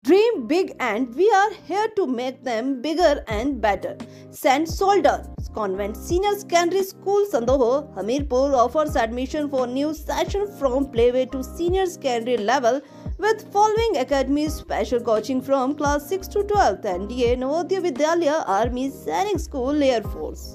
Dream big and we are here to make them bigger and better. St. Solder Convent Senior Secondary School Sandoho, Hamirpur offers admission for new session from playway to senior secondary level with following academies: special coaching from class 6 to 12th, NDA, Navodaya Vidyalaya, Army, Sainik School, Air Force.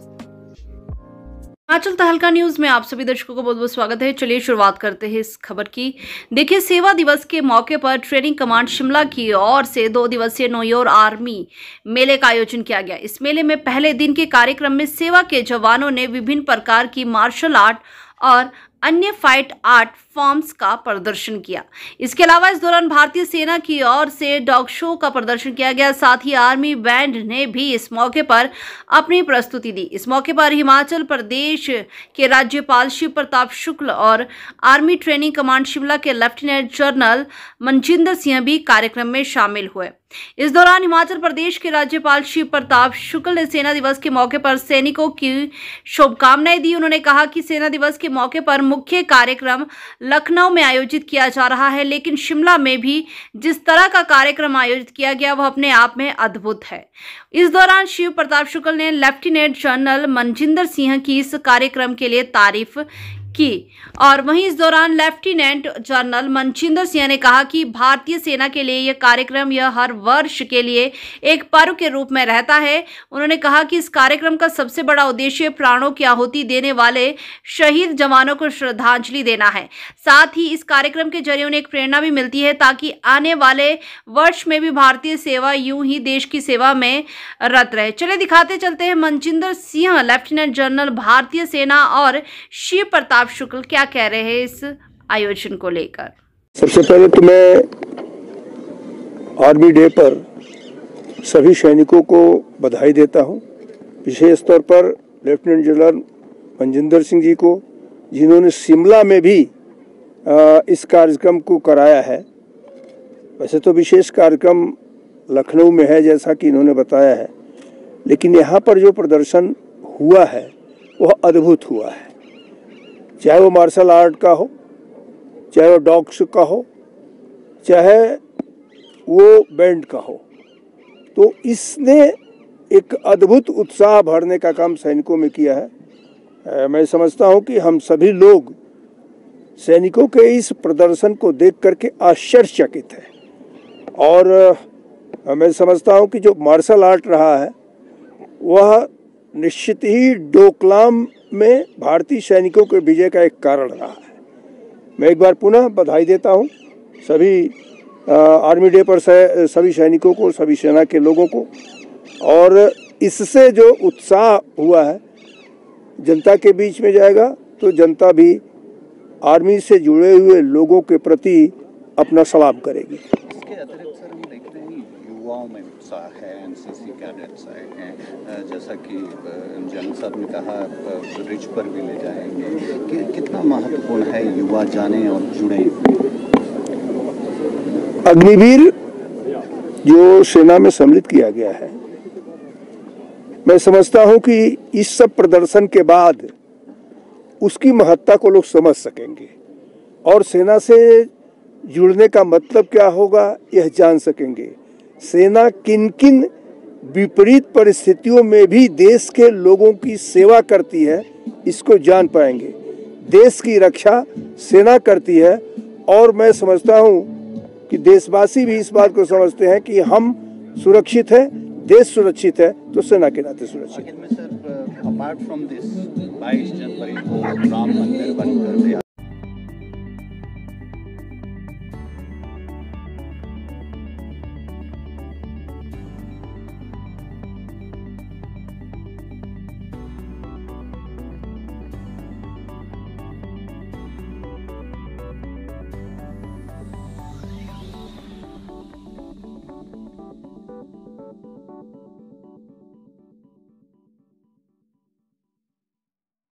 Himachal तहलका news में आप सभी दर्शकों को बहुत बहुत स्वागत है। चलिए शुरुआत करते हैं इस खबर की। देखिए, सेवा दिवस के मौके पर ट्रेनिंग कमांड शिमला की ओर से 2 दिवसीय नो योर आर्मी मेले का आयोजन किया गया। इस मेले में पहले दिन के कार्यक्रम में सेवा के जवानों ने विभिन्न प्रकार की मार्शल आर्ट और अन्य फाइट आर्ट फॉर्म्स का प्रदर्शन किया। इसके अलावा इस दौरान भारतीय सेना की ओर से डॉग शो का प्रदर्शन किया गया। साथ ही आर्मी बैंड ने भी इस मौके पर अपनी प्रस्तुति दी। इस मौके पर हिमाचल प्रदेश के राज्यपाल शिव प्रताप शुक्ल और आर्मी ट्रेनिंग कमांड शिमला के लेफ्टिनेंट जनरल मनजिंदर सिंह भी कार्यक्रम में शामिल हुए। इस दौरान हिमाचल प्रदेश के राज्यपाल शिव प्रताप शुक्ल ने सेना दिवस के मौके पर सैनिकों की शुभकामनाएं दी। उन्होंने कहा कि सेना दिवस के मौके पर मुख्य कार्यक्रम लखनऊ में आयोजित किया जा रहा है, लेकिन शिमला में भी जिस तरह का कार्यक्रम आयोजित किया गया वह अपने आप में अद्भुत है। इस दौरान शिव प्रताप शुक्ल ने लेफ्टिनेंट जनरल मनजिंदर सिंह की इस कार्यक्रम के लिए तारीफ की और वहीं इस दौरान लेफ्टिनेंट जनरल मनजिंदर सिंह ने कहा कि भारतीय सेना के लिए यह कार्यक्रम हर वर्ष के लिए एक पर्व के रूप में रहता है। उन्होंने कहा कि इस कार्यक्रम का सबसे बड़ा उद्देश्य प्राणों की आहुति देने वाले शहीद जवानों को श्रद्धांजलि देना है। साथ ही इस कार्यक्रम के जरिए उन्हें एक प्रेरणा भी मिलती है ताकि आने वाले वर्ष में भी भारतीय सेवा यूं ही देश की सेवा में रत रहे। चले दिखाते चलते हैं मनजिंदर सिंह, लेफ्टिनेंट जनरल भारतीय सेना और शिव प्रताप शुक्ल क्या कह रहे हैं इस आयोजन को लेकर। सबसे पहले तो मैं आर्मी डे पर सभी सैनिकों को बधाई देता हूं, विशेष तौर पर लेफ्टिनेंट जनरल मनजिंदर सिंह जी को, जिन्होंने शिमला में भी इस कार्यक्रम को कराया है। वैसे तो विशेष कार्यक्रम लखनऊ में है जैसा कि इन्होंने बताया है, लेकिन यहाँ पर जो प्रदर्शन हुआ है वह अद्भुत हुआ है। चाहे वो मार्शल आर्ट का हो, चाहे वो डॉग्स का हो, चाहे वो बैंड का हो, तो इसने एक अद्भुत उत्साह भरने का काम सैनिकों में किया है। मैं समझता हूं कि हम सभी लोग सैनिकों के इस प्रदर्शन को देख करके आश्चर्यचकित हैं और मैं समझता हूं कि जो मार्शल आर्ट रहा है वह निश्चित ही डोकलाम में भारतीय सैनिकों के विजय का एक कारण रहा है। मैं एक बार पुनः बधाई देता हूं सभी आर्मी डे पर सभी सैनिकों को, सभी सेना के लोगों को, और इससे जो उत्साह हुआ है जनता के बीच में जाएगा तो जनता भी आर्मी से जुड़े हुए लोगों के प्रति अपना सलाम करेगी। इसके अतिरिक्त सर हम देखते हैं युवाओं में उत्साह है, एनसीसी कैडेट्स आए हैं, जैसा कि जनरल साहब ने कहा रिच पर भी ले जाएंगे, कि कितना महत्वपूर्ण है युवा जाने और जुड़े। अग्निवीर जो सेना में सम्मिलित किया गया है, मैं समझता हूं कि इस सब प्रदर्शन के बाद उसकी महत्ता को लोग समझ सकेंगे और सेना से जुड़ने का मतलब क्या होगा यह जान सकेंगे। सेना किन किन विपरीत परिस्थितियों में भी देश के लोगों की सेवा करती है इसको जान पाएंगे। देश की रक्षा सेना करती है और मैं समझता हूं कि देशवासी भी इस बात को समझते हैं कि हम सुरक्षित हैं, देश सुरक्षित है तो सेना के नाते सुरक्षित है। सर, अपार्ट फ्रॉम दिस 22 जनवरी को राम मंदिर